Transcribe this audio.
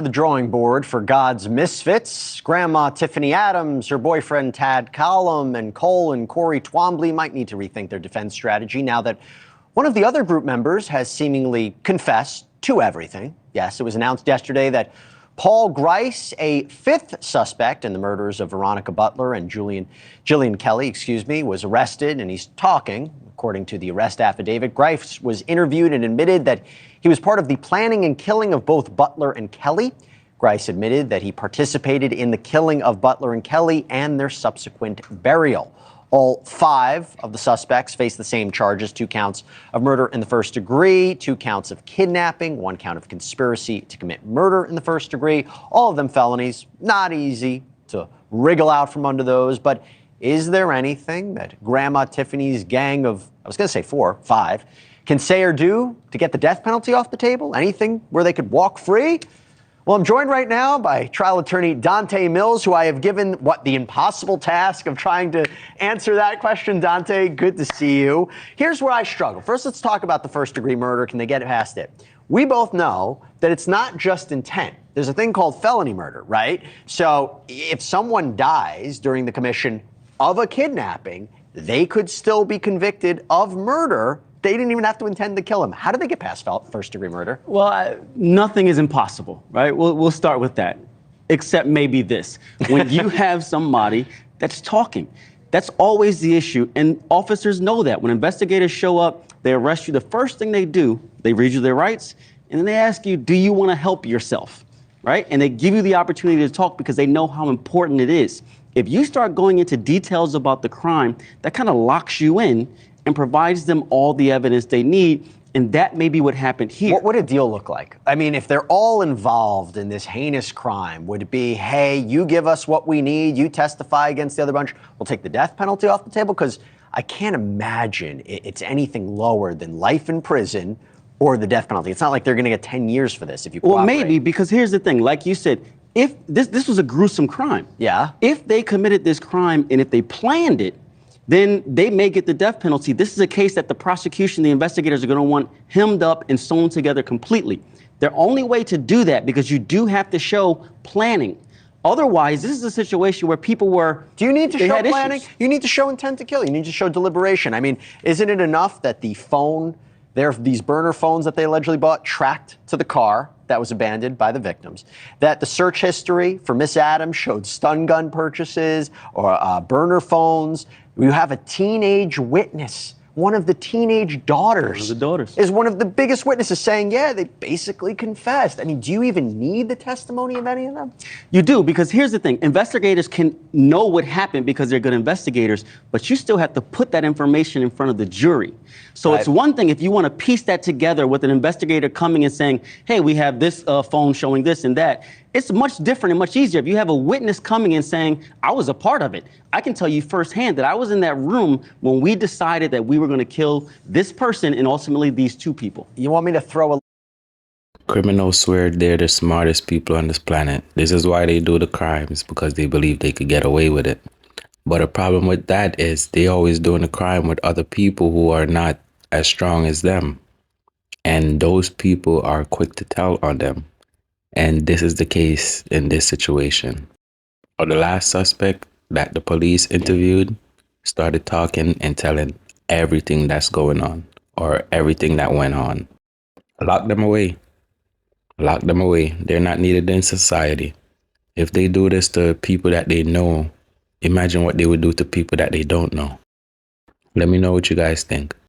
The drawing board for God's misfits. Grandma Tiffany Adams, her boyfriend Tad Collum, and Cole and Corey Twombly might need to rethink their defense strategy now that one of the other group members has seemingly confessed to everything. Yes, it was announced yesterday that Paul Grice, a fifth suspect in the murders of Veronica Butler and Jillian Kelly, was arrested, and he's talking. According to the arrest affidavit, Grice was interviewed and admitted that he was part of the planning and killing of both Butler and Kelly. Grice admitted that he participated in the killing of Butler and Kelly and their subsequent burial. All five of the suspects face the same charges: 2 counts of murder in the first degree, 2 counts of kidnapping, 1 count of conspiracy to commit murder in the first degree. All of them felonies. Not easy to wriggle out from under those, but is there anything that Grandma Tiffany's gang of, I was going to say 5, can say or do to get the death penalty off the table? Anything where they could walk free? Well, I'm joined right now by trial attorney Dante Mills, who I have given the impossible task of trying to answer that question. Dante, good to see you. Here's where I struggle. First, let's talk about the first degree murder. Can they get past it? We both know that it's not just intent. There's a thing called felony murder, right? So if someone dies during the commission of a kidnapping, they could still be convicted of murder. They didn't even have to intend to kill him. How did they get past first-degree murder? Well, nothing is impossible, right? We'll start with that, except maybe this. When you have somebody that's talking, that's always the issue, and officers know that. When investigators show up, they arrest you. The first thing they do, they read you their rights, and then they ask you, do you want to help yourself, right? And they give you the opportunity to talk because they know how important it is. If you start going into details about the crime, that kind of locks you in and provides them all the evidence they need. And that may be what happened here. What would a deal look like? I mean, if they're all involved in this heinous crime, would it be, hey, you give us what we need, you testify against the other bunch, we'll take the death penalty off the table? Because I can't imagine it's anything lower than life in prison or the death penalty. It's not like they're going to get 10 years for this if you cooperate. Well, maybe, because here's the thing. Like you said, if this was a gruesome crime. Yeah. If they committed this crime and if they planned it, then they may get the death penalty. This is a case that the prosecution, the investigators are going to want hemmed up and sewn together completely. Their only way to do that, because you do have to show planning. Otherwise, this is a situation where people were. Do you need to show planning? Issues. You need to show intent to kill. You need to show deliberation. I mean, isn't it enough that the phone, these burner phones that they allegedly bought, tracked to the car that was abandoned by the victims, that the search history for Miss Adams showed stun gun purchases or burner phones? You have a teenage witness. One of the teenage daughters is one of the biggest witnesses saying, yeah, they basically confessed. I mean, do you even need the testimony of any of them? You do, because here's the thing. Investigators can know what happened because they're good investigators, but you still have to put that information in front of the jury. So It's one thing if you want to piece that together with an investigator coming and saying, hey, we have this phone showing this and that. It's much different and much easier if you have a witness coming and saying, I was a part of it. I can tell you firsthand that I was in that room when we decided that we were going to kill this person and ultimately these 2 people. You want me to throw a... Criminals swear they're the smartest people on this planet. This is why they do the crimes, because they believe they could get away with it. But a problem with that is they always doing the crime with other people who are not as strong as them. And those people are quick to tell on them. And this is the case in this situation. Or the last suspect that the police interviewed started talking and telling everything that's going on or everything that went on. Lock them away. Lock them away. They're not needed in society. If they do this to people that they know, imagine what they would do to people that they don't know. Let me know what you guys think.